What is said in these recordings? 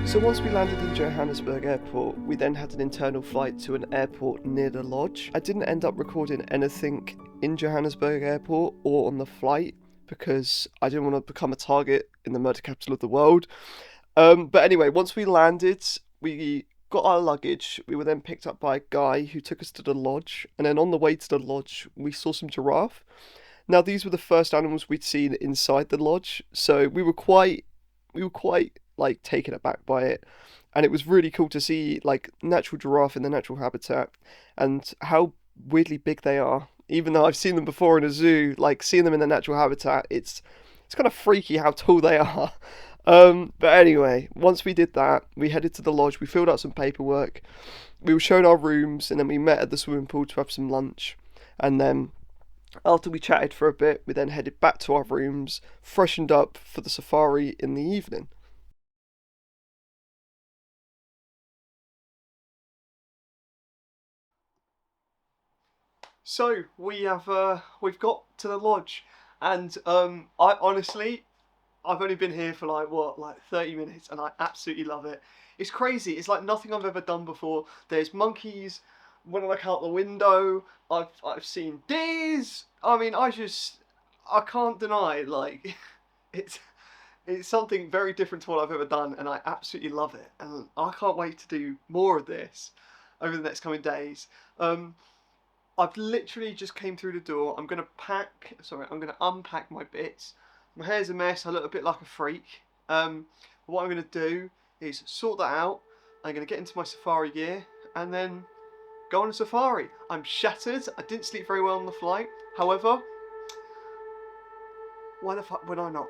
So once we landed in Johannesburg Airport, we then had an internal flight to an airport near the lodge. I didn't end up recording anything in Johannesburg Airport or on the flight because I didn't want to become a target in the murder capital of the world. But anyway, once we landed, we got our luggage. We were then picked up by a guy who took us to the lodge, and then on the way to the lodge, we saw some giraffe. Now these were the first animals we'd seen inside the lodge, so we were quite like taken aback by it, and it was really cool to see like natural giraffe in their natural habitat and how weirdly big they are. Even though I've seen them before in a zoo, like seeing them in their natural habitat, it's kind of freaky how tall they are. But anyway, once we did that, we headed to the lodge. We filled out some paperwork. We were shown our rooms, and then we met at the swimming pool to have some lunch. And then after we chatted for a bit, we then headed back to our rooms, freshened up for the safari in the evening. So we've got to the lodge, and I honestly I've only been here for like 30 minutes, and I absolutely love it. It's crazy. It's like nothing I've ever done before. There's monkeys. When I look out the window, I've seen deers. I mean, I can't deny like it's it's something very different to what I've ever done, and I absolutely love it. And I can't wait to do more of this over the next coming days. Um, I've literally just came through the door. I'm gonna unpack my bits. My hair's a mess. I look a bit like a freak. What I'm gonna do is sort that out. I'm gonna get into my safari gear and then go on a safari. I'm shattered. I didn't sleep very well on the flight. However, why the fuck would I not?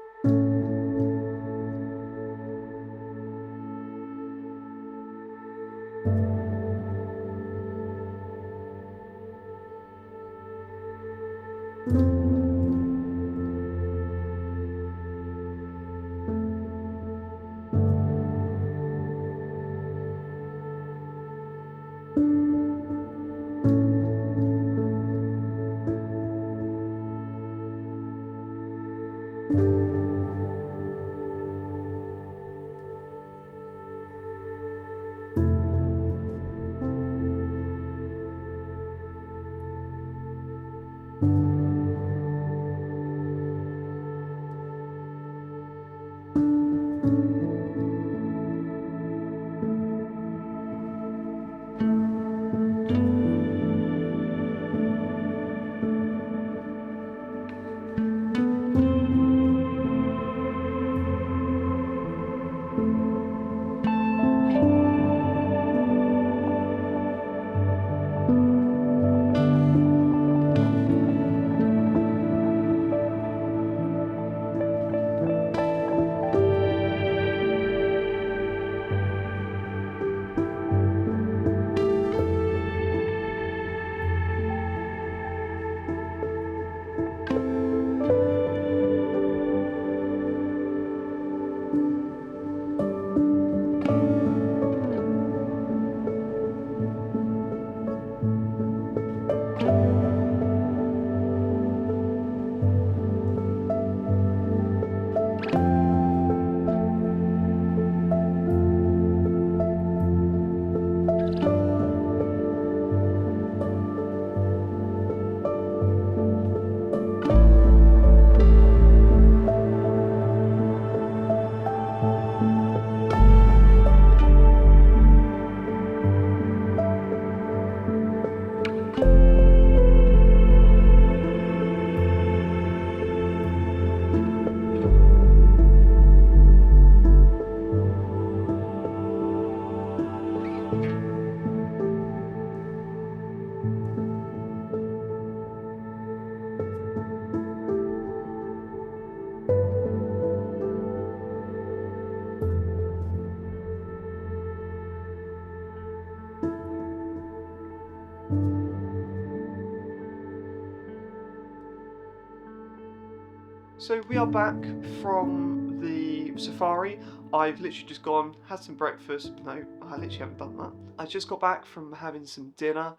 So we are back from the safari. I've literally just gone, had some breakfast. No, I literally haven't done that. I just got back from having some dinner.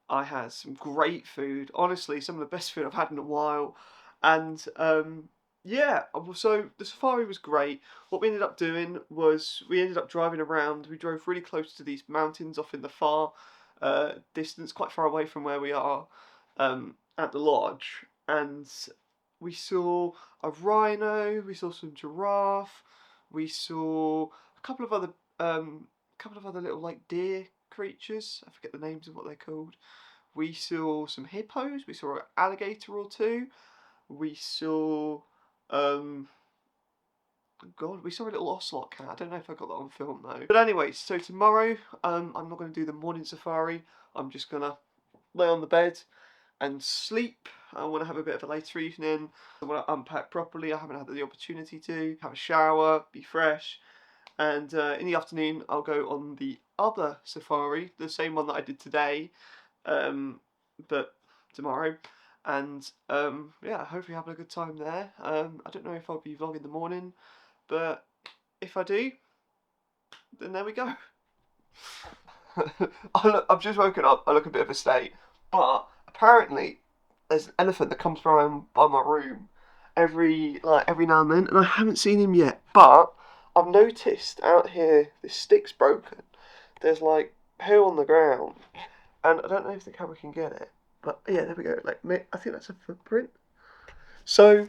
I had some great food. Honestly, some of the best food I've had in a while. And yeah, so the safari was great. What we ended up doing was we ended up driving around. We drove really close to these mountains off in the far distance, quite far away from where we are at the lodge. And we saw a rhino, we saw some giraffe, we saw a couple of other little like deer creatures. I forget the names of what they're called. We saw some hippos, we saw an alligator or two, we saw we saw a little ocelot cat. I don't know if I got that on film though. But anyway, so tomorrow I'm not going to do the morning safari. I'm just going to lay on the bed and sleep. I want to have a bit of a later evening. I want to unpack properly. I haven't had the opportunity to have a shower, be fresh, and in the afternoon I'll go on the other safari, the same one that I did today, but tomorrow, and yeah, hopefully having a good time there. I don't know if I'll be vlogging in the morning, but if I do, then there we go. I've just woken up. I look a bit of a state, but apparently there's an elephant that comes around by my room every now and then, and I haven't seen him yet. But I've noticed out here this stick's broken. There's like poo on the ground, and I don't know if the camera can get it, but yeah, there we go. Like I think that's a footprint. So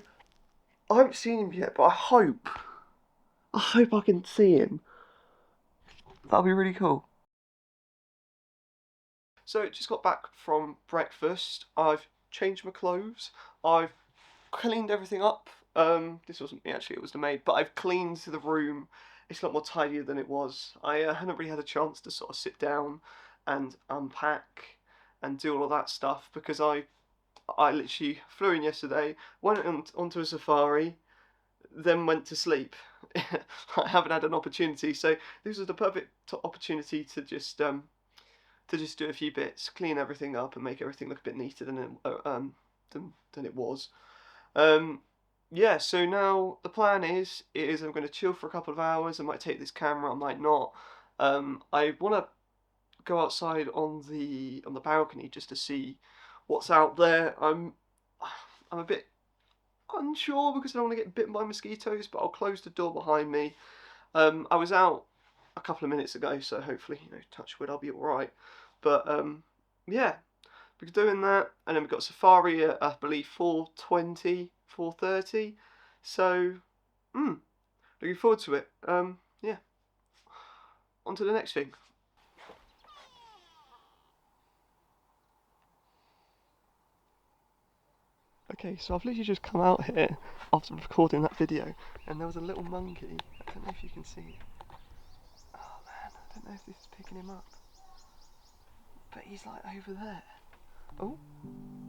I haven't seen him yet, but I hope I can see him. That'll be really cool. So just got back from breakfast. I've changed my clothes. I've cleaned everything up. This wasn't me actually, it was the maid, but I've cleaned the room. It's a lot more tidier than it was. I hadn't really had a chance to sort of sit down and unpack and do all of that stuff because I literally flew in yesterday, went onto a safari, then went to sleep. I haven't had an opportunity, so this was the perfect opportunity to just do a few bits, clean everything up, and make everything look a bit neater than it was. Yeah, so now the plan is I'm going to chill for a couple of hours. I might take this camera, I might not. I want to go outside on the balcony just to see what's out there. I'm a bit unsure because I don't want to get bitten by mosquitoes, but I'll close the door behind me. I was out a couple of minutes ago, so hopefully, touch wood, I'll be alright. But yeah, we're doing that, and then we've got safari at I believe 4:20, 4:30. So, looking forward to it. Yeah. On to the next thing. Okay, so I've literally just come out here after recording that video, and there was a little monkey. I don't know if you can see it. Oh man, I don't know if this is picking him up. But he's like over there. Oh,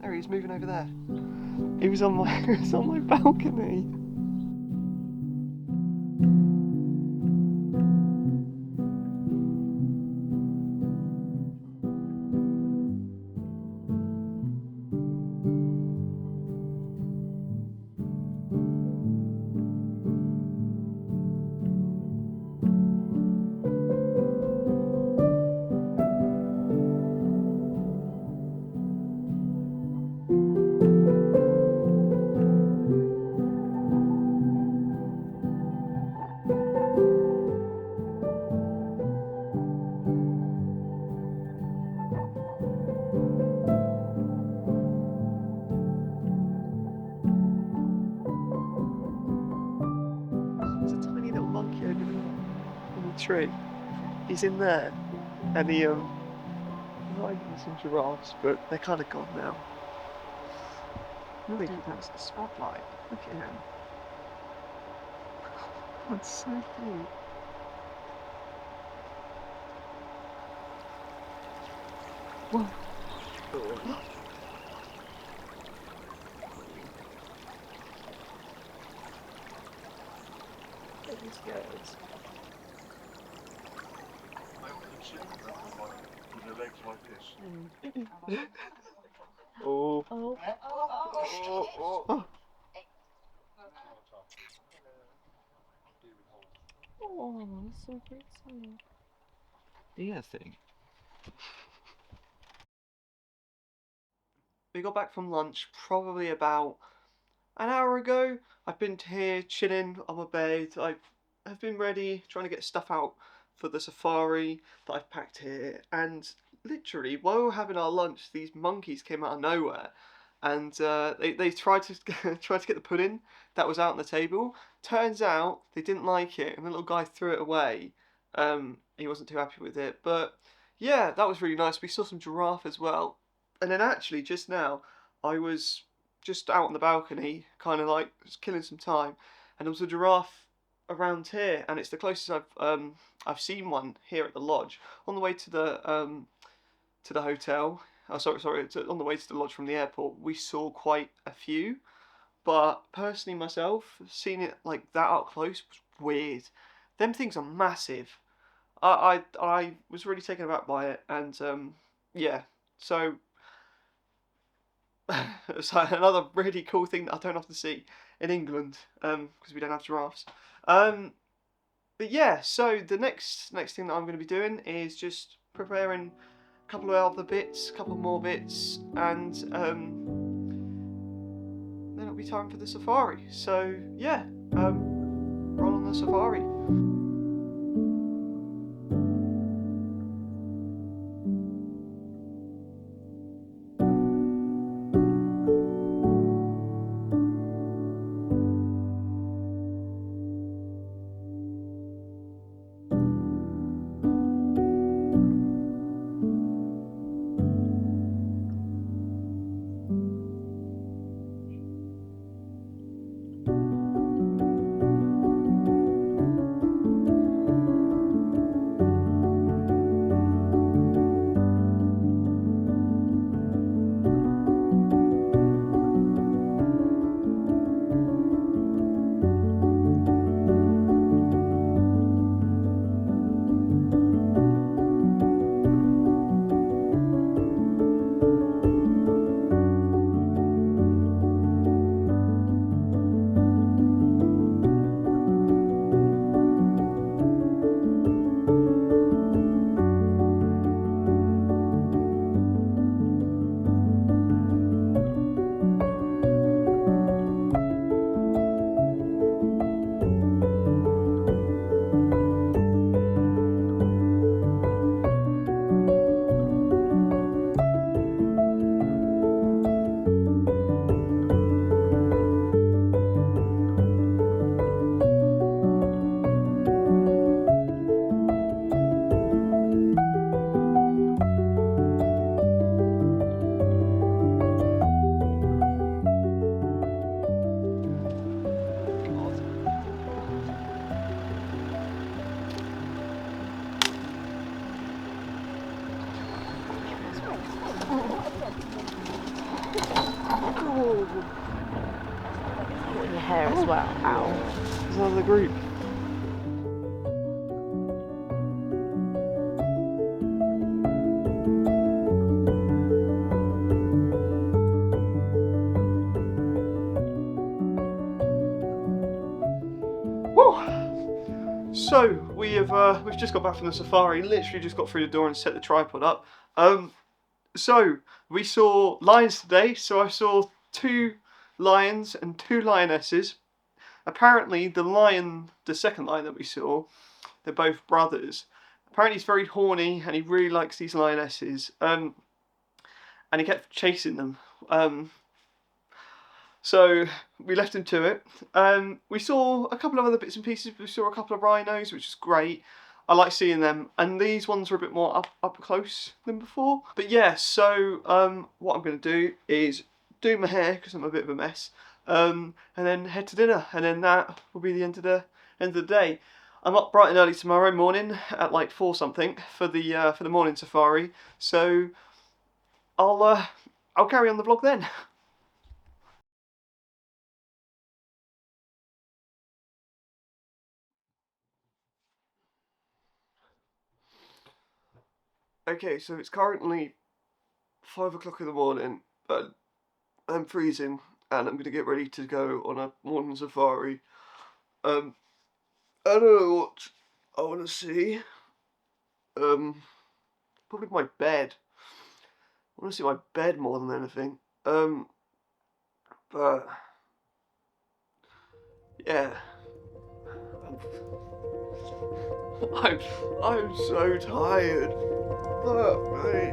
there he is, moving over there. He was on my balcony. tree. He's in there, and he hiding some giraffes, but they're kind of gone now. I think that's the spotlight. Look at him. That's so cute. Whoa. He's scared. With their legs like this. Oh. Oh. Oh. Oh, that's so pretty. Yeah, thing. We got back from lunch probably about an hour ago. I've been here chilling on my bed. I've been ready, trying to get stuff out for the safari that I've packed here. And literally, while we were having our lunch, these monkeys came out of nowhere, and they tried to tried to get the pudding that was out on the table. Turns out they didn't like it, and the little guy threw it away. He wasn't too happy with it, but yeah, that was really nice. We saw some giraffe as well, and then actually just now I was just out on the balcony, kind of like just killing some time, and there was a giraffe around here, and it's the closest I've seen one here at the lodge. On the way to the hotel, oh sorry, on the way to the lodge from the airport, we saw quite a few, but personally myself, seeing it like that up close was weird. Them things are massive. I was really taken aback by it, and yeah, so. So another really cool thing that I don't often see in England, because we don't have giraffes. But yeah, so the next thing that I'm going to be doing is just preparing a couple of other bits, a couple more bits, and then it'll be time for the safari. So yeah, roll on the safari. In your hair as well. Ow. There's another group. Woo! So we've just got back from the safari. Literally just got through the door and set the tripod up. So we saw lions today. So I saw 2 lions and 2 lionesses. Apparently the second lion that we saw, they're both brothers. Apparently he's very horny and he really likes these lionesses. And he kept chasing them. So we left him to it. We saw a couple of other bits and pieces. We saw a couple of rhinos, which is great. I like seeing them, and these ones are a bit more up close than before. But yeah, so what I'm going to do is do my hair because I'm a bit of a mess, and then head to dinner, and then that will be the end of the day. I'm up bright and early tomorrow morning at like 4 something for the morning safari. So I'll carry on the vlog then. Okay, so it's currently 5 o'clock in the morning, but I'm freezing, and I'm gonna get ready to go on a morning safari. I don't know what I want to see. Probably my bed. I want to see my bed more than anything. But yeah, I'm I'm so tired. Fuck me.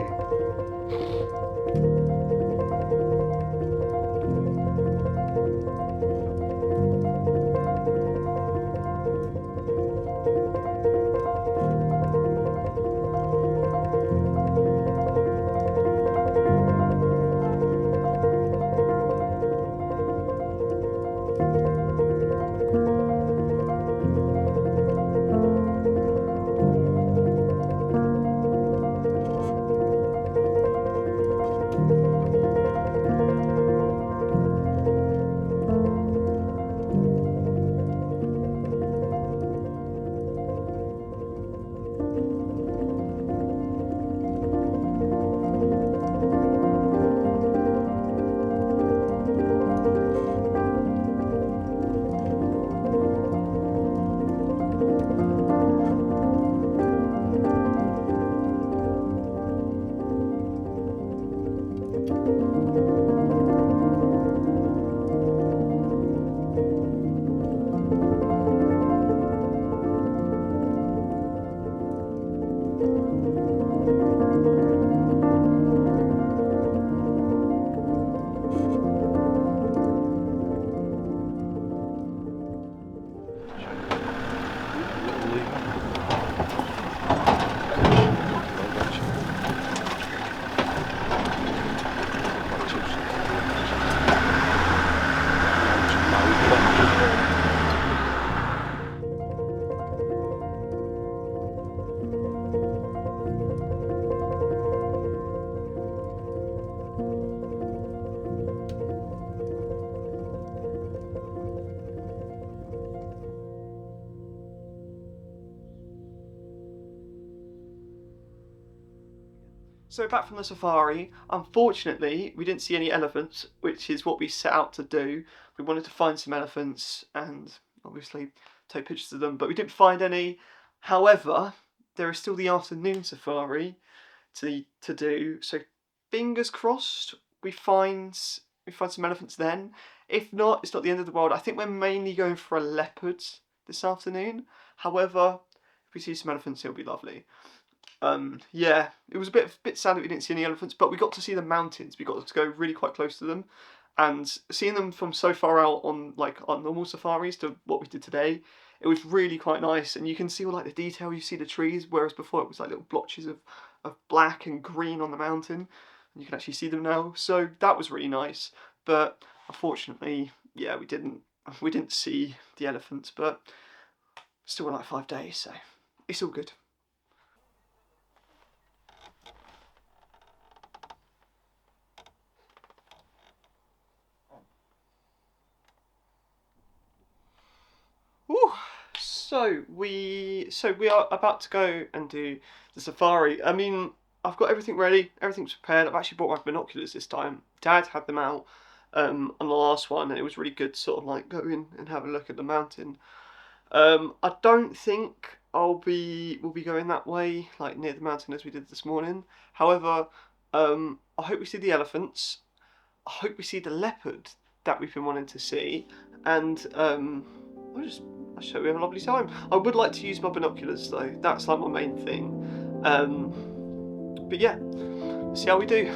So back from the safari, unfortunately we didn't see any elephants, which is what we set out to do. We wanted to find some elephants and obviously take pictures of them, but we didn't find any. However, there is still the afternoon safari to do, so fingers crossed we find some elephants then. If not, it's not the end of the world. I think we're mainly going for a leopard this afternoon. However, if we see some elephants, it'll be lovely. Yeah, it was a bit sad that we didn't see any elephants, but we got to see the mountains. We got to go really quite close to them, and seeing them from so far out on like our normal safaris to what we did today, it was really quite nice. And you can see all like the detail. You see the trees, whereas before it was like little blotches of black and green on the mountain, and you can actually see them now. So that was really nice. But unfortunately, yeah, we didn't see the elephants, but still like 5 days, so it's all good. Whew. So we are about to go and do the safari. I mean, I've got everything ready. Everything's prepared. I've actually brought my binoculars this time. Dad had them out on the last one, and it was really good to sort of like go in and have a look at the mountain. I don't think we'll be going that way, like near the mountain as we did this morning. However, I hope we see the elephants. I hope we see the leopard that we've been wanting to see, and I just hope we have a lovely time. I would like to use my binoculars though. That's like my main thing. But yeah, see how we do.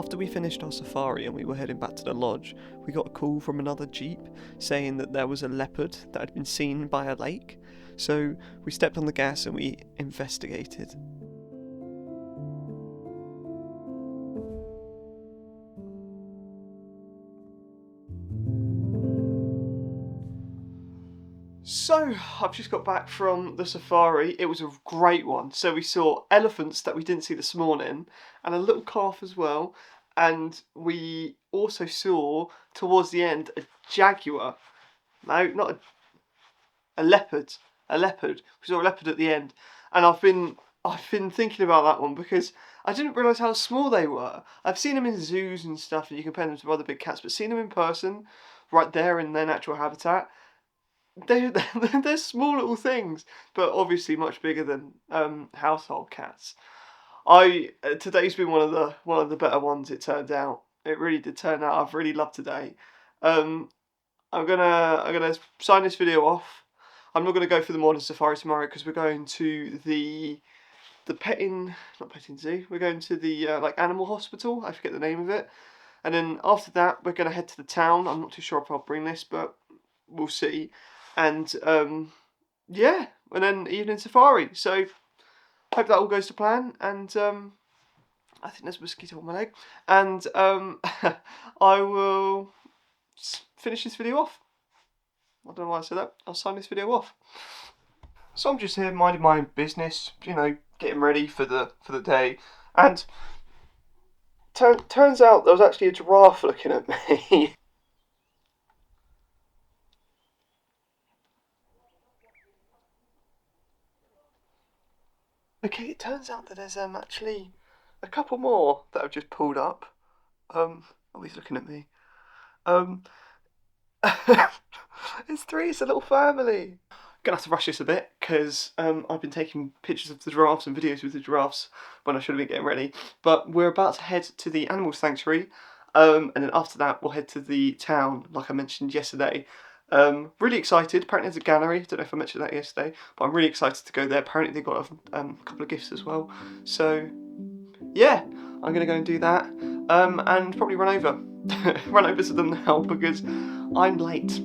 After we finished our safari and we were heading back to the lodge, we got a call from another jeep saying that there was a leopard that had been seen by a lake. So we stepped on the gas and we investigated. So, I've just got back from the safari. It was a great one. So we saw elephants that we didn't see this morning, and a little calf as well. And we also saw, towards the end, a jaguar. No, not a leopard. A leopard. We saw a leopard at the end. And I've been thinking about that one because I didn't realise how small they were. I've seen them in zoos and stuff, and you compare them to other big cats, but seeing them in person, right there in their natural habitat, they're small little things, but obviously much bigger than household cats. Today's been one of the better ones. It turned out. It really did turn out. I've really loved today. I'm gonna sign this video off. I'm not gonna go for the morning safari tomorrow because we're going to the not petting zoo. We're going to the like animal hospital. I forget the name of it. And then after that, we're gonna head to the town. I'm not too sure if I'll bring this, but we'll see. And yeah, and then evening safari. So hope that all goes to plan. And I think there's a mosquito on my leg. And I will finish this video off. I don't know why I said that. I'll sign this video off. So I'm just here minding my own business, you know, getting ready for the day. And turns out there was actually a giraffe looking at me. Okay, it turns out that there's actually a couple more that have just pulled up. Oh, he's looking at me. It's three. It's a little family. Gonna have to rush this a bit because I've been taking pictures of the giraffes and videos with the giraffes when I should have been getting ready. But we're about to head to the animal sanctuary, and then after that we'll head to the town, like I mentioned yesterday. Really excited. Apparently there's a gallery. Don't know if I mentioned that yesterday, but I'm really excited to go there. Apparently they got a couple of gifts as well. So yeah, I'm gonna go and do that, and probably run over to them now because I'm late.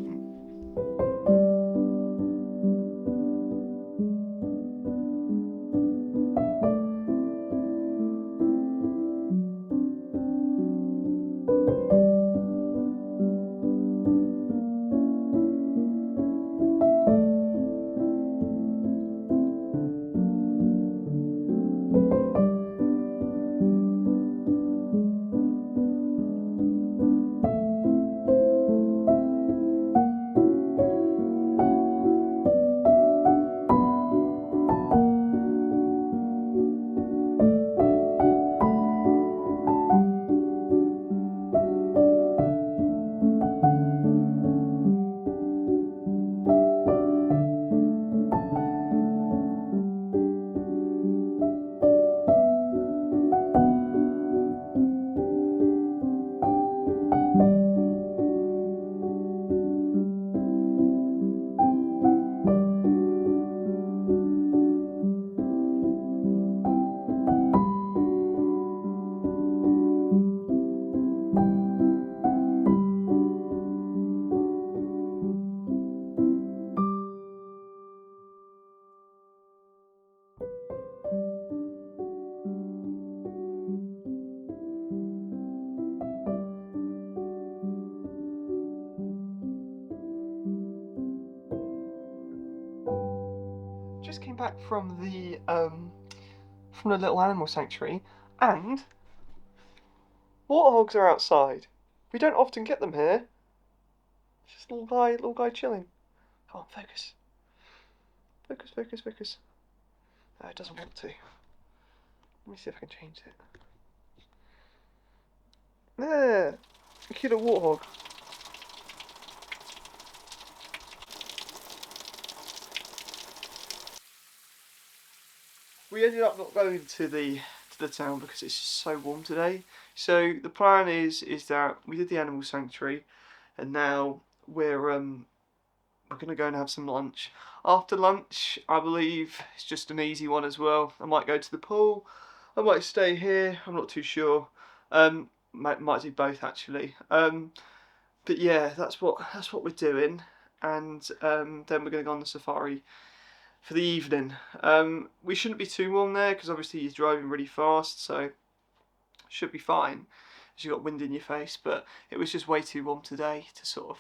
Just came back from the little animal sanctuary, and warthogs are outside. We don't often get them here. Just a little guy chilling. Come on, focus. Focus. No, it doesn't want to. Let me see if I can change it. There, a cute little warthog. We ended up not going to the town because it's just so warm today. So the plan is that we did the animal sanctuary, and now we're gonna go and have some lunch. After lunch, I believe it's just an easy one as well. I might go to the pool. I might stay here. I'm not too sure. might do both actually. But yeah, that's what we're doing, and then we're gonna go on the safari for the evening. We shouldn't be too warm there because obviously you're driving really fast, so should be fine as you got wind in your face. But it was just way too warm today to sort of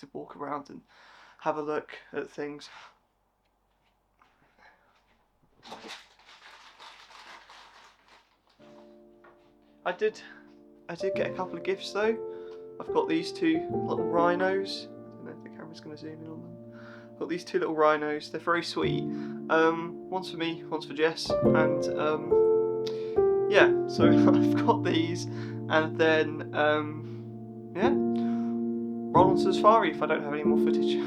to walk around and have a look at things. I did get a couple of gifts though. I've got these two little rhinos. I don't know if the camera's going to zoom in on them. I've got these two little rhinos. They're very sweet. One's for me, one's for Jess, and yeah. So I've got these, and then yeah, roll on to the safari if I don't have any more footage.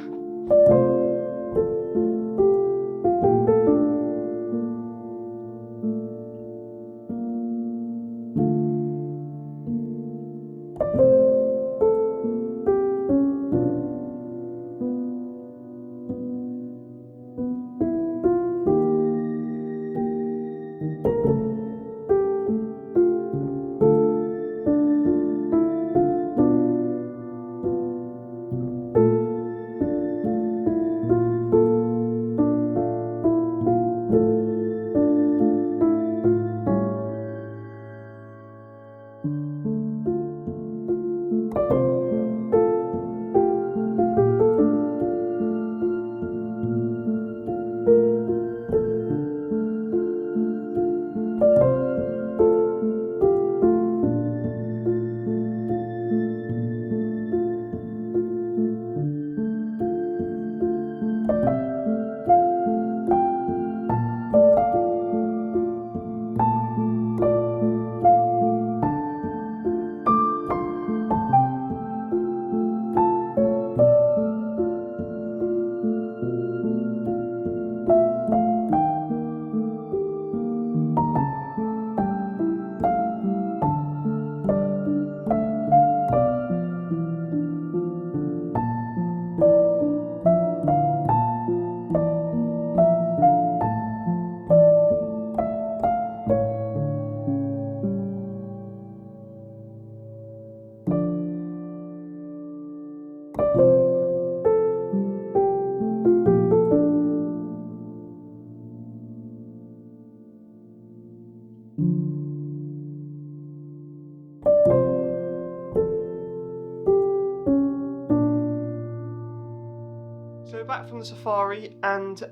So back from the safari, and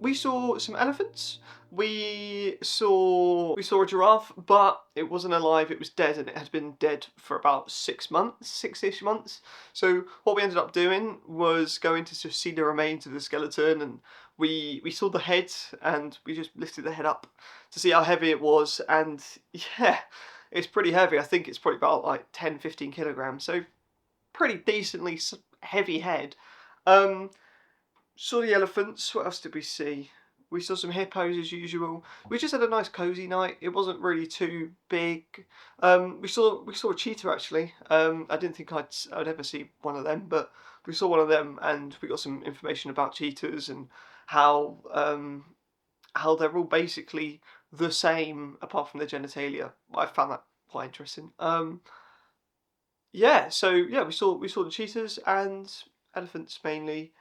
we saw some elephants. We saw a giraffe, but it wasn't alive. It was dead, and it had been dead for about 6 months, 6-ish months. So what we ended up doing was going to just see the remains of the skeleton, and we saw the head, and we just lifted the head up to see how heavy it was. And yeah, it's pretty heavy. I think it's probably about like 10-15 kilograms. So pretty decently heavy head. Saw the elephants. What else did we see? We saw some hippos as usual. We just had a nice cosy night. It wasn't really too big. We saw a cheetah actually. I didn't think I'd ever see one of them, but we saw one of them, and we got some information about cheetahs and how they're all basically the same apart from their genitalia. I found that quite interesting. Yeah. So yeah, we saw the cheetahs and elephants mainly.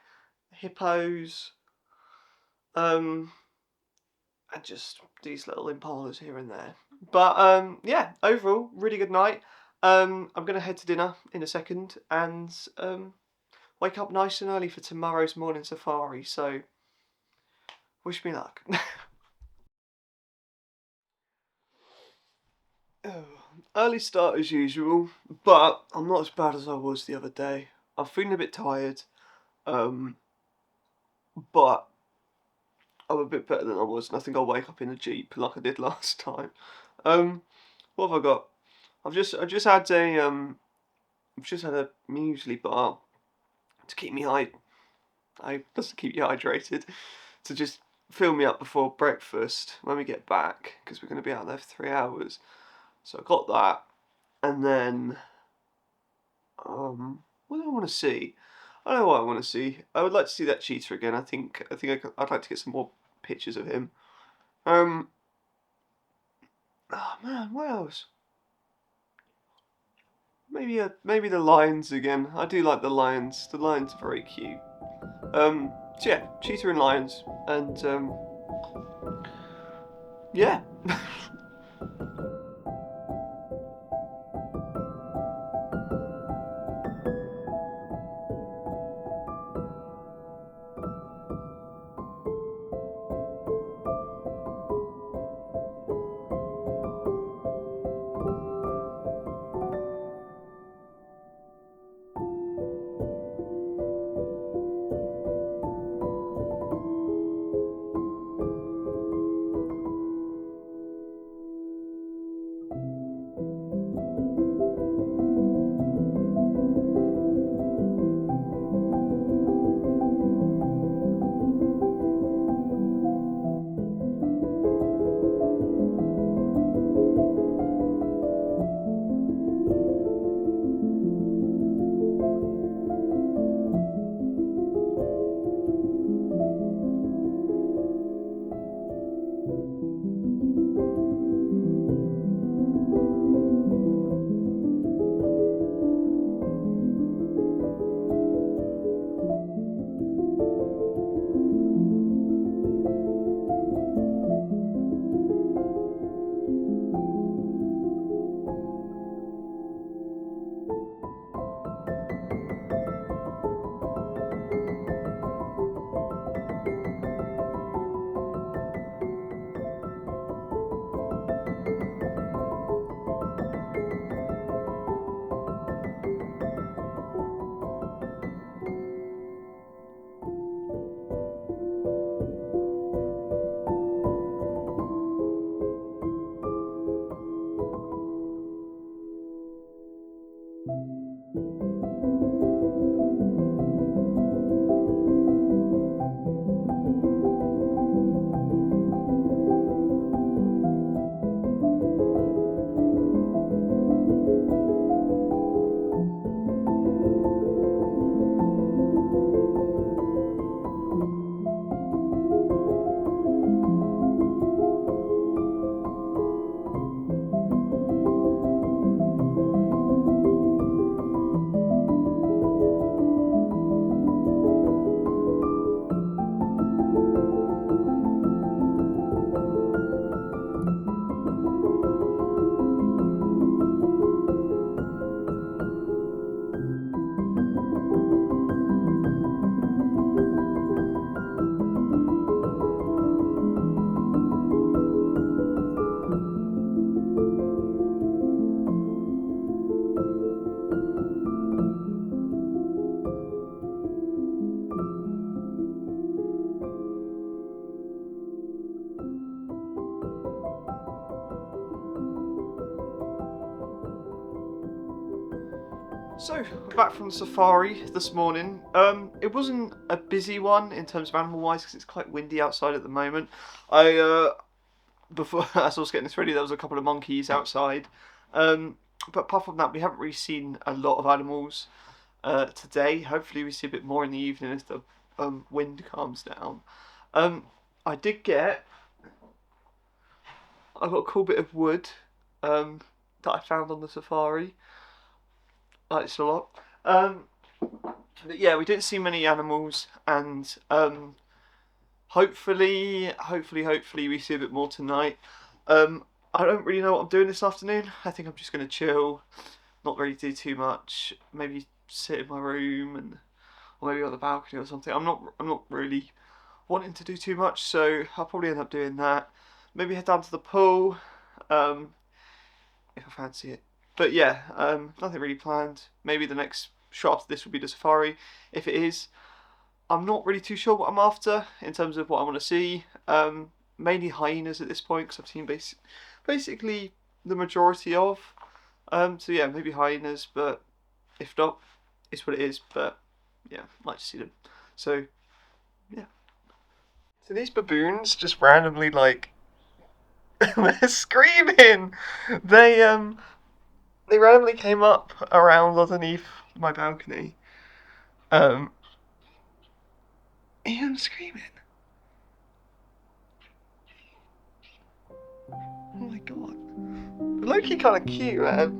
Hippos, and just these little impalas here and there. But yeah, overall, really good night. I'm gonna head to dinner in a second and wake up nice and early for tomorrow's morning safari. So wish me luck. Oh, early start as usual, but I'm not as bad as I was the other day. I'm feeling a bit tired, but I'm a bit better than I was, and I think I'll wake up in a Jeep like I did last time. What have I got? I've just had a muesli bar to keep me just to keep you hydrated, to just fill me up before breakfast when we get back, because we're going to be out there for 3 hours. So I got that, and then what do I want to see? I know what I want to see. I would like to see that cheetah again. I'd like to get some more pictures of him. Oh man, what else? maybe the lions again. I do like the lions. The lions are very cute. So yeah, cheetah and lions, and yeah. So, we're back from the safari this morning. It wasn't a busy one in terms of animal-wise because it's quite windy outside at the moment. Before as I was getting this ready, there was a couple of monkeys outside. But apart from that, we haven't really seen a lot of animals today. Hopefully we see a bit more in the evening as the wind calms down. I got a cool bit of wood that I found on the safari. I like this a lot. But yeah, we didn't see many animals, and hopefully we see a bit more tonight. I don't really know what I'm doing this afternoon. I think I'm just gonna chill, not really do too much. Maybe sit in my room or maybe on the balcony or something. I'm not really wanting to do too much, so I'll probably end up doing that. Maybe head down to the pool, if I fancy it. But yeah, nothing really planned. Maybe the next shot after this will be the safari. If it is, I'm not really too sure what I'm after in terms of what I want to see. Mainly hyenas at this point because I've seen basically the majority of. So yeah, maybe hyenas, but if not, it's what it is. But yeah, I'd like to see them. So yeah. So these baboons just randomly they're screaming. They randomly came up around underneath my balcony. And screaming. Oh my god. They're low-key kind of cute, man.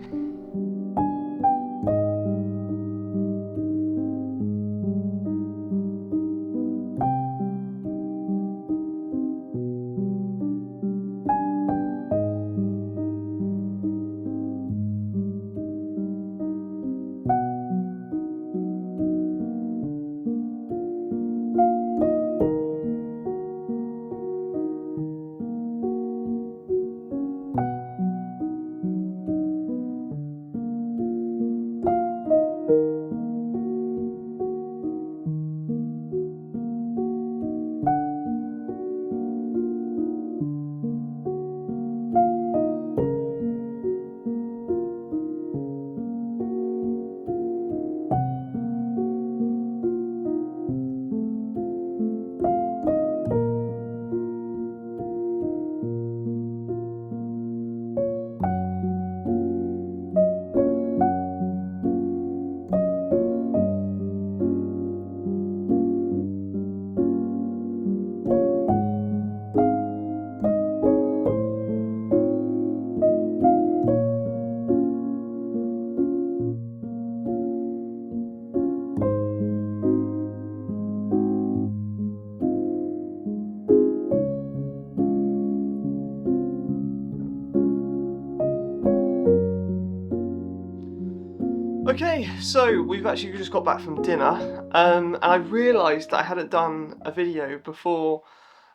Okay, so we've actually just got back from dinner, and I realised that I hadn't done a video before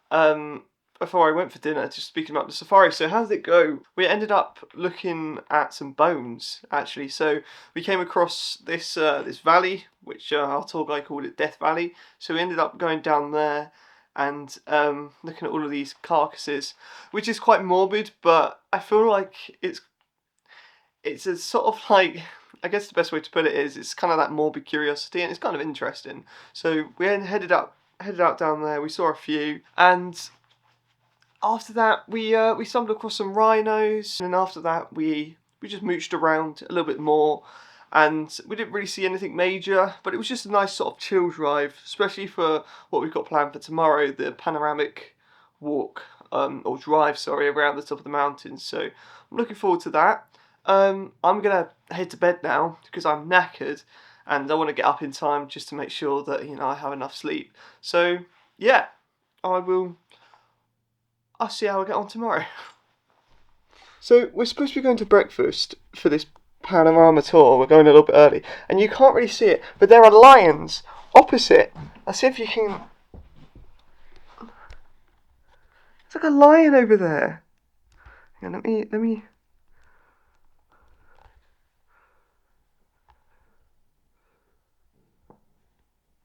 I went for dinner, just speaking about the safari. So how did it go? We ended up looking at some bones, actually. So we came across this this valley, which our tour guide called it Death Valley. So we ended up going down there and looking at all of these carcasses, which is quite morbid, but I feel like it's a sort of like, I guess the best way to put it is it's kind of that morbid curiosity, and it's kind of interesting. So we headed out down there. We saw a few, and after that we stumbled across some rhinos, and after that we just mooched around a little bit more, and we didn't really see anything major, but it was just a nice sort of chill drive, especially for what we've got planned for tomorrow, the Panoramic walk, or drive, sorry, around the top of the mountains. So I'm looking forward to that. I'm gonna head to bed now because I'm knackered, and I want to get up in time just to make sure that, you know, I have enough sleep. So yeah, I'll see how I get on tomorrow. So we're supposed to be going to breakfast for this panorama tour. We're going a little bit early, and you can't really see it, but there are lions opposite. Let's see if you can. It's like a lion over there. Yeah, let me.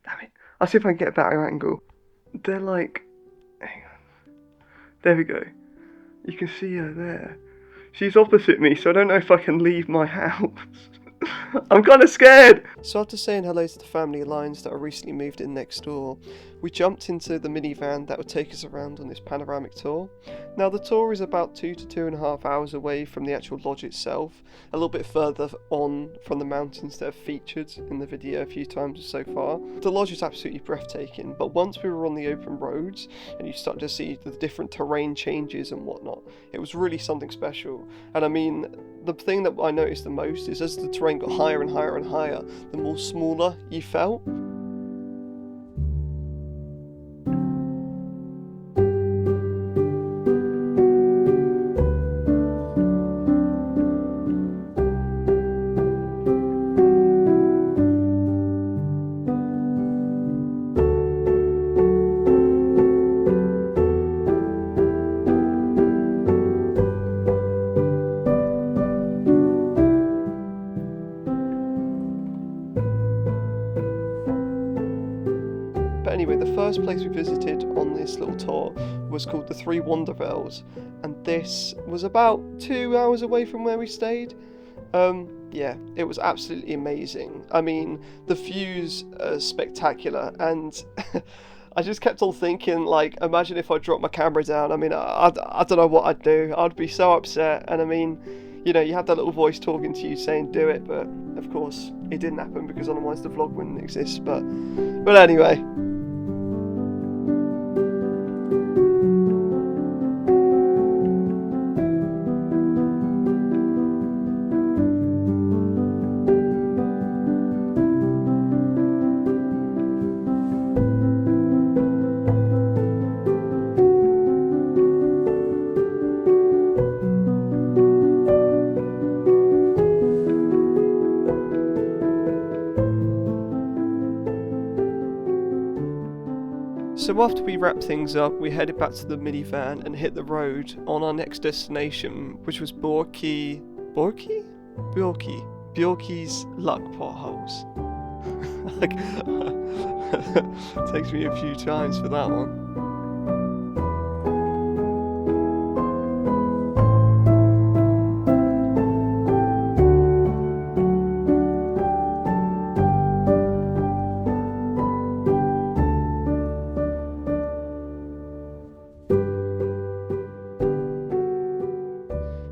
Damn it! I'll see if I can get a better angle. They're like, hang on. There we go. You can see her there. She's opposite me, so I don't know if I can leave my house. I'm kind of scared. So after saying hello to the family of lions that are recently moved in next door, we jumped into the minivan that would take us around on this panoramic tour. Now the tour is about 2 to 2.5 hours away from the actual lodge itself, a little bit further on from the mountains that have featured in the video a few times so far. The lodge is absolutely breathtaking, but once we were on the open roads and you start to see the different terrain changes and whatnot, it was really something special. And I mean, the thing that I noticed the most is as the terrain got higher and higher and higher, the more smaller you felt. But anyway, the first place we visited on this little tour was called the Three Wandervales, and this was about 2 hours away from where we stayed. Yeah, it was absolutely amazing. I mean, the views are spectacular, and I just kept on thinking, like, imagine if I dropped my camera down. I mean, I don't know what I'd do. I'd be so upset, and I mean, you know, you have that little voice talking to you saying do it, but of course it didn't happen because otherwise the vlog wouldn't exist. But anyway. So after we wrapped things up, we headed back to the minivan and hit the road on our next destination, which was Bjorky's luck potholes. Like, takes me a few times for that one.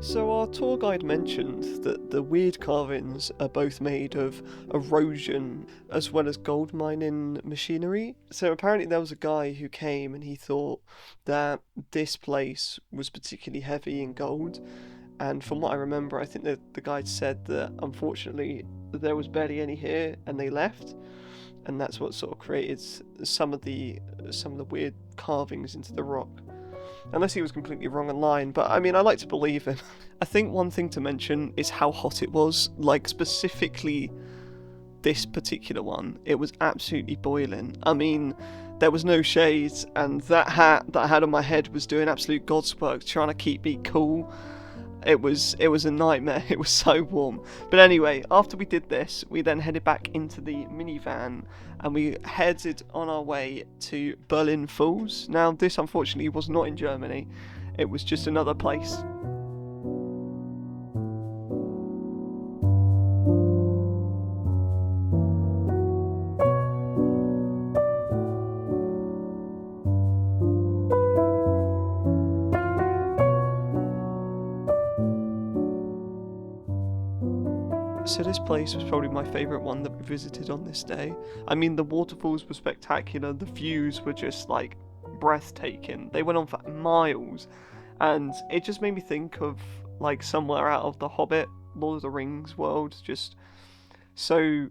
So our tour guide mentioned that the weird carvings are both made of erosion as well as gold mining machinery. So apparently there was a guy who came and he thought that this place was particularly heavy in gold. And from what I remember, I think that the guide said that unfortunately there was barely any here and they left. And that's what sort of created some of the weird carvings into the rock. Unless he was completely wrong in line, but I mean, I like to believe him. I think one thing to mention is how hot it was. Like, specifically this particular one, it was absolutely boiling. I mean, there was no shades, and that hat that I had on my head was doing absolute God's work trying to keep me cool. It was a nightmare. It was so warm. But anyway, after we did this, we then headed back into the minivan and we headed on our way to Berlin Falls. Now, this unfortunately was not in Germany. It was just another place. So this place was probably my favourite one that we visited on this day. I mean, the waterfalls were spectacular, the views were just like breathtaking. They went on for miles, and it just made me think of like somewhere out of the Hobbit, Lord of the Rings world, just so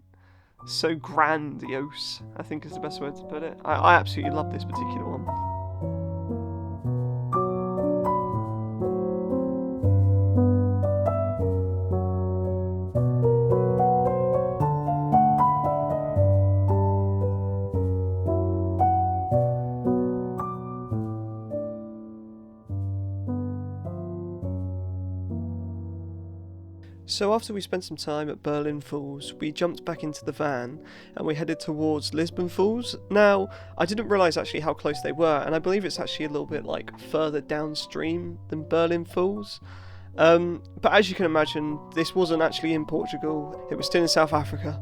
grandiose, I think is the best way to put it. I absolutely love this particular one. So after we spent some time at Berlin Falls, we jumped back into the van and we headed towards Lisbon Falls. Now, I didn't realise actually how close they were, and I believe it's actually a little bit like further downstream than Berlin Falls. But as you can imagine, this wasn't actually in Portugal, it was still in South Africa.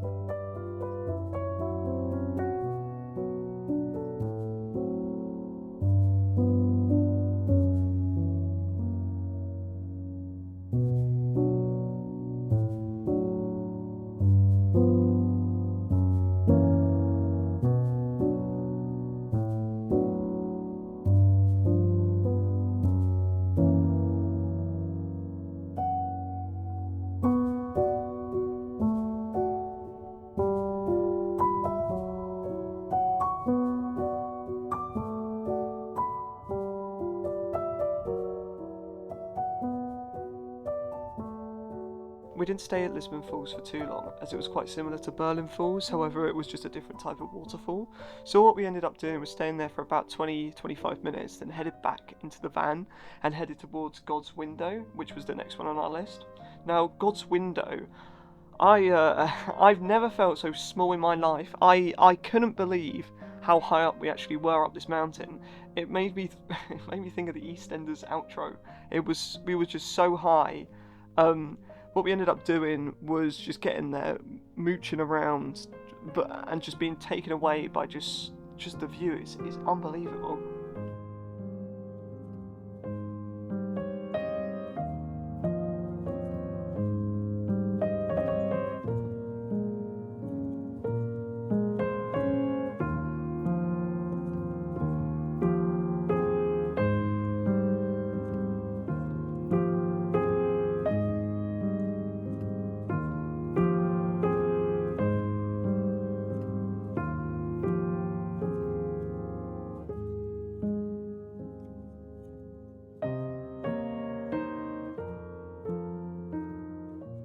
We didn't stay at Lisbon Falls for too long, as it was quite similar to Berlin Falls, however it was just a different type of waterfall. So what we ended up doing was staying there for about 20-25 minutes, then headed back into the van and headed towards God's Window, which was the next one on our list. Now, God's Window, I've never felt so small in my life. I couldn't believe how high up we actually were up this mountain. It made me think of the EastEnders outro. We were just so high. What we ended up doing was just getting there, mooching around, and just being taken away by just the view. It's unbelievable.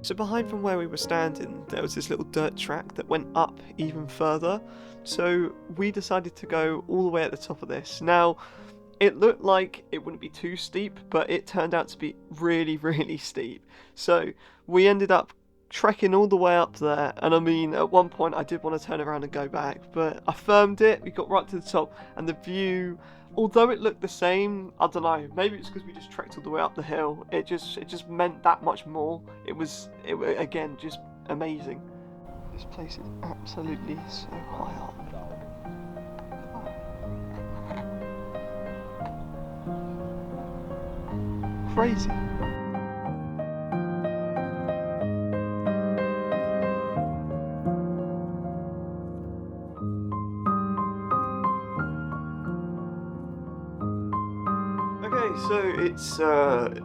So behind from where we were standing, there was this little dirt track that went up even further. So we decided to go all the way at the top of this. Now, it looked like it wouldn't be too steep, but it turned out to be really, really steep. So we ended up trekking all the way up there, and I mean, at one point I did want to turn around and go back, but I firmed it, we got right to the top, and the view, although it looked the same, I don't know, maybe it's because we just trekked all the way up the hill, it just meant that much more. It was again, just amazing. This place is absolutely so high up. Crazy. Okay, so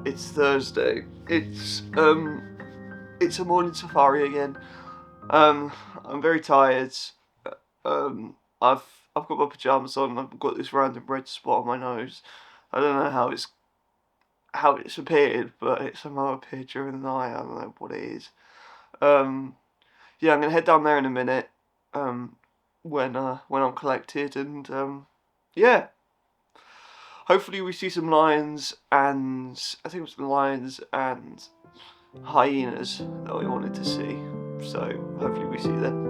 it's Thursday. It's a morning safari again. I'm very tired. I've got my pajamas on. I've got this random red spot on my nose. I don't know how it's appeared, but it somehow appeared during the night. I don't know what it is. yeah, I'm gonna head down there in a minute. When I'm collected, and yeah, hopefully we see some lions, and I think it was lions and hyenas that we wanted to see. So hopefully we see them.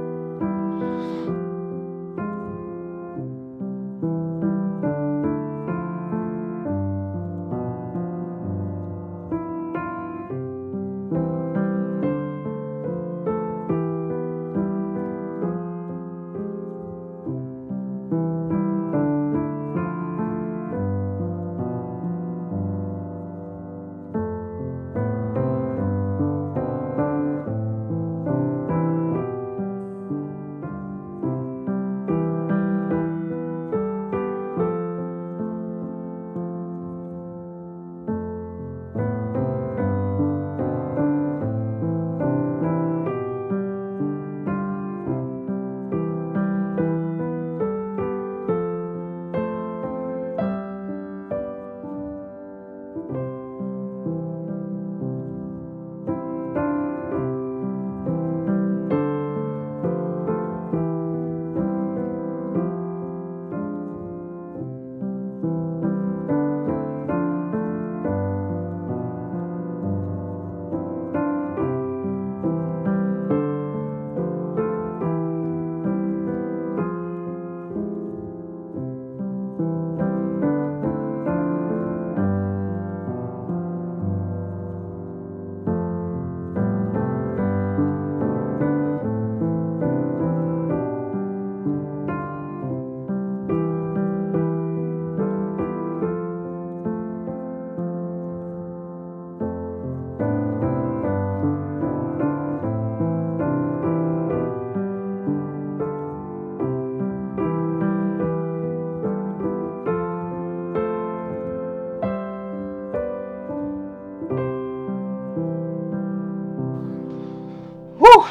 Woo!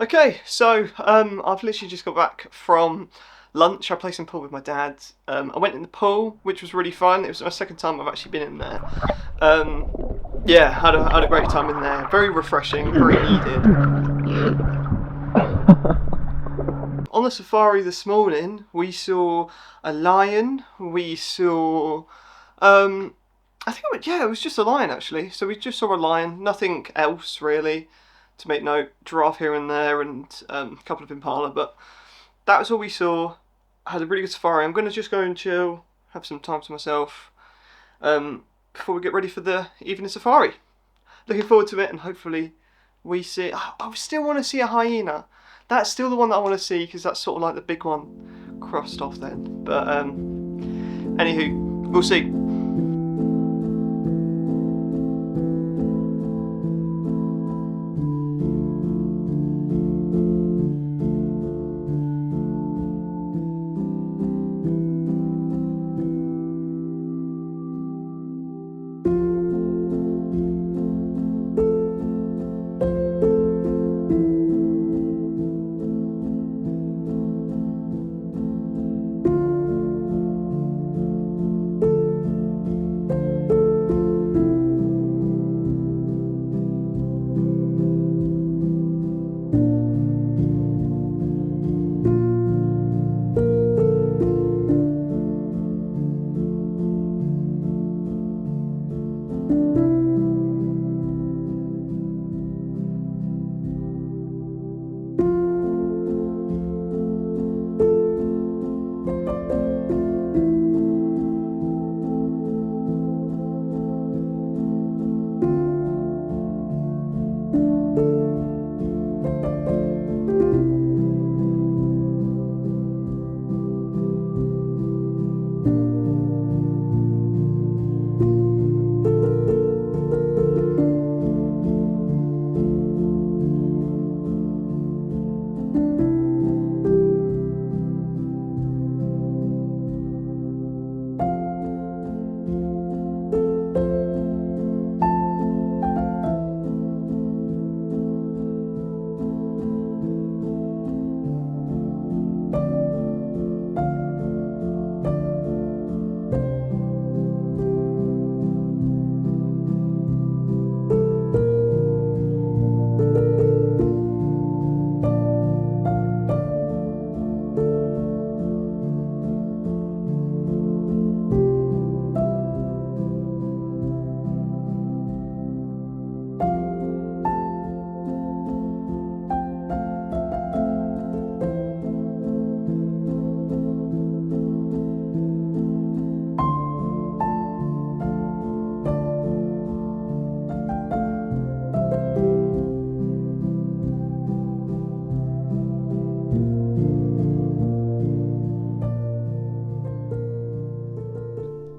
Okay, so I've literally just got back from lunch. I played some pool with my dad. I went in the pool, which was really fun. It was my second time I've actually been in there. Yeah, had a great time in there. Very refreshing, very needed. On the safari this morning, we saw a lion. We saw, I think it was just a lion actually. So we just saw a lion, nothing else really to make note. Giraffe here and there, and a couple of impala, but that was all we saw. I had a really good safari. I'm going to just go and chill, have some time to myself before we get ready for the evening safari. Looking forward to it, and hopefully we see... I still want to see a hyena. That's still the one that I want to see, because that's sort of like the big one crossed off then. But anywho, we'll see.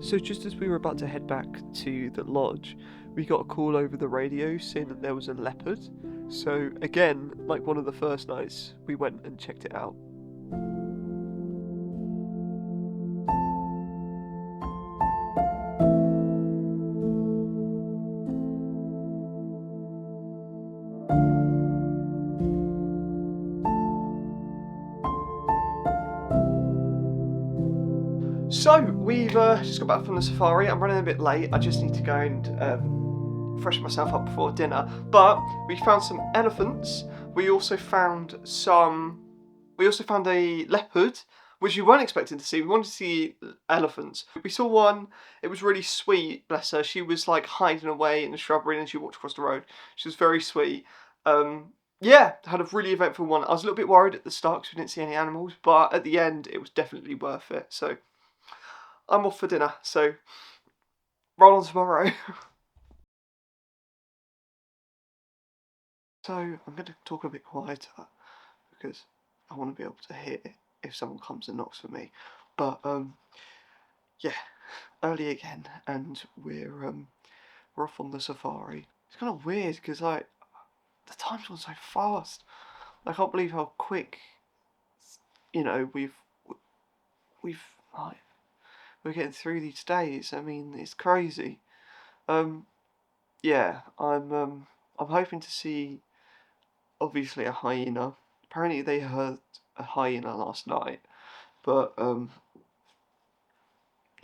So just as we were about to head back to the lodge, we got a call over the radio saying that there was a leopard. So again, like one of the first nights, we went and checked it out. So, we've just got back from the safari. I'm running a bit late. I just need to go and freshen myself up before dinner. But we found some elephants. We also found a leopard, which we weren't expecting to see. We wanted to see elephants. We saw one. It was really sweet, bless her. She was like hiding away in the shrubbery and she walked across the road. She was very sweet. Yeah, had a really eventful one. I was a little bit worried at the start because we didn't see any animals, but at the end it was definitely worth it. So I'm off for dinner, so roll on tomorrow. So I'm going to talk a bit quieter because I want to be able to hear if someone comes and knocks for me. But yeah, early again, and we're off on the safari. It's kind of weird because like the time's gone so fast. I can't believe how quick, you know, we're getting through these days. I mean, it's crazy. Yeah, I'm hoping to see obviously a hyena. Apparently they heard a hyena last night, but you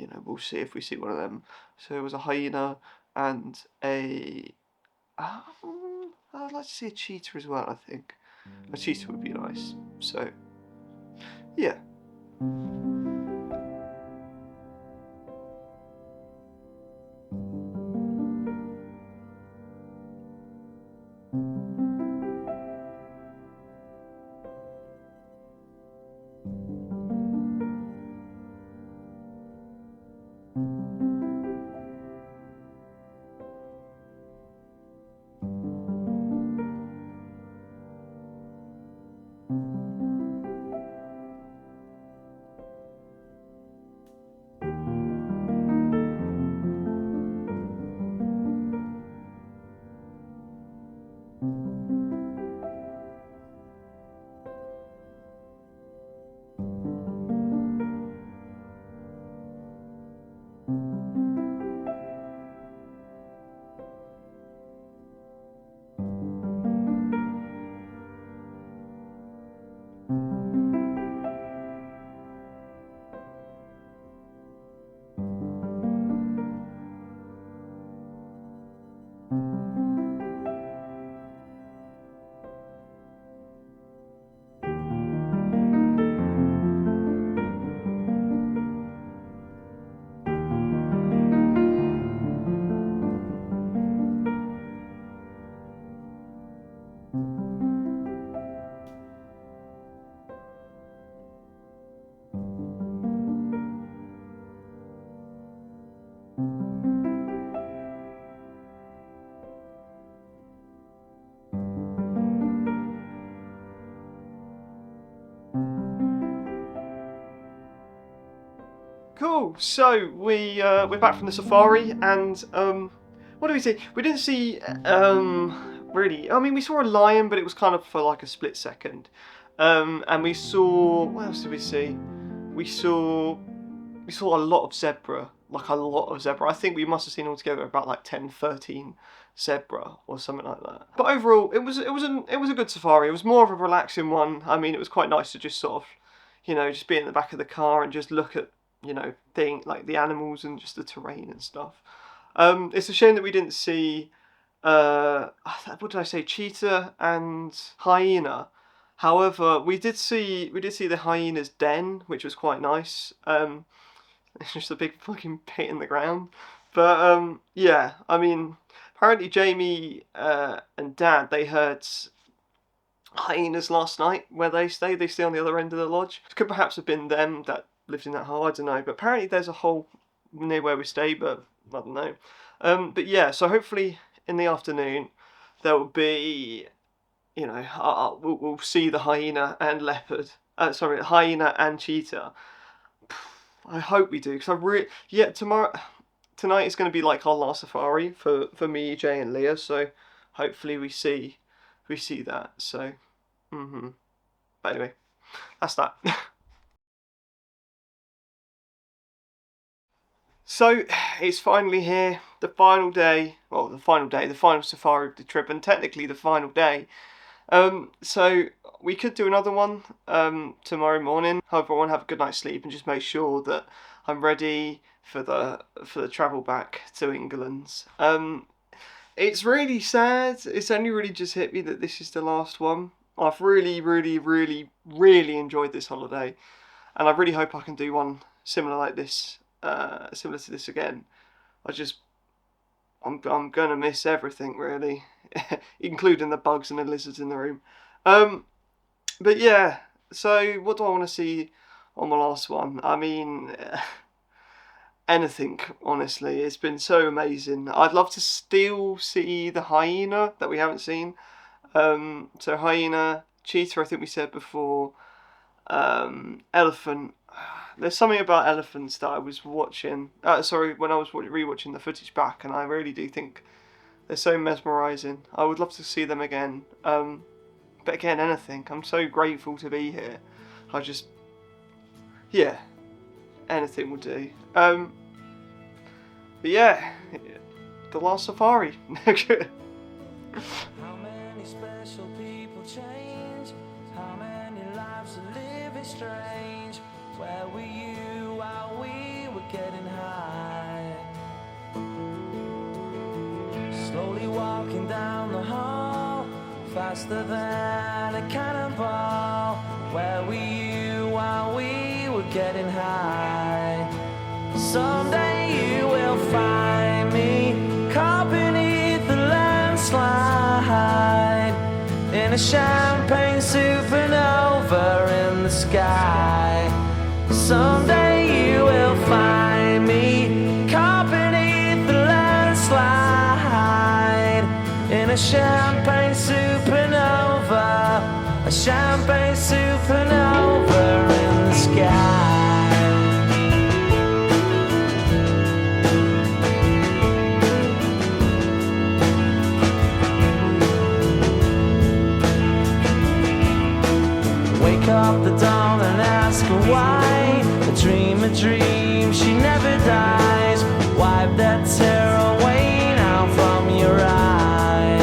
know, we'll see if we see one of them. So it was a hyena and a I'd like to see a cheetah as well. I think a cheetah would be nice. So yeah. Cool. So we're back from the safari, and what do we see? We didn't see really. I mean, we saw a lion, but it was kind of for like a split second. And we saw, what else did we see? We saw a lot of zebra, like a lot of zebra. I think we must have seen altogether about like 10, 13 zebra or something like that. But overall, it was a good safari. It was more of a relaxing one. I mean, it was quite nice to just sort of, you know, just be in the back of the car and just look at, you know, like the animals and just the terrain and stuff. It's a shame that we didn't see, what did I say, cheetah and hyena. However, we did see the hyena's den, which was quite nice. It's just a big fucking pit in the ground. But yeah, I mean, apparently Jamie and Dad, they heard hyenas last night where they stay. They stay on the other end of the lodge. It could perhaps have been them that lived in that hole, I don't know. But apparently there's a hole near where we stay, but I don't know. But yeah, so hopefully in the afternoon there will be, you know, we'll see the hyena and leopard. Sorry, hyena and cheetah. I hope we do, because tonight is going to be like our last safari for me, Jay, and Leah. So hopefully we see that. So, But anyway, that's that. So it's finally here, the final day. Well, the final safari of the trip, and technically the final day. So we could do another one tomorrow morning. However, I want to have a good night's sleep and just make sure that I'm ready for the travel back to England. It's really sad. It's only really just hit me that this is the last one. I've really, really, really, really enjoyed this holiday, and I really hope I can do one similar like this, similar to this again. I'm gonna miss everything really, including the bugs and the lizards in the room. But yeah. So what do I want to see on my last one? I mean, anything, honestly. It's been so amazing. I'd love to still see the hyena that we haven't seen. So hyena, cheetah, I think we said before. Elephant. There's something about elephants that I was watching. When I was rewatching the footage back, and I really do think they're so mesmerising. I would love to see them again. But again, anything. I'm so grateful to be here. Yeah, anything will do. But yeah, the last safari. How many special people change? How many lives are living strange? Where were you while we were getting high? Slowly walking down the hall, faster than a cannonball. Where were you while we were getting high? Someday you will find me caught beneath the landslide, in a champagne supernova in the sky. Someday you will find me caught beneath the landslide, in a champagne supernova, a champagne supernova in the sky. Wake up the dawn and ask her why. A dream, she never dies. Wipe that tear away now from your eye.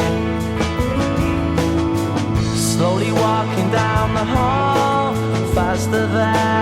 Slowly walking down the hall, faster than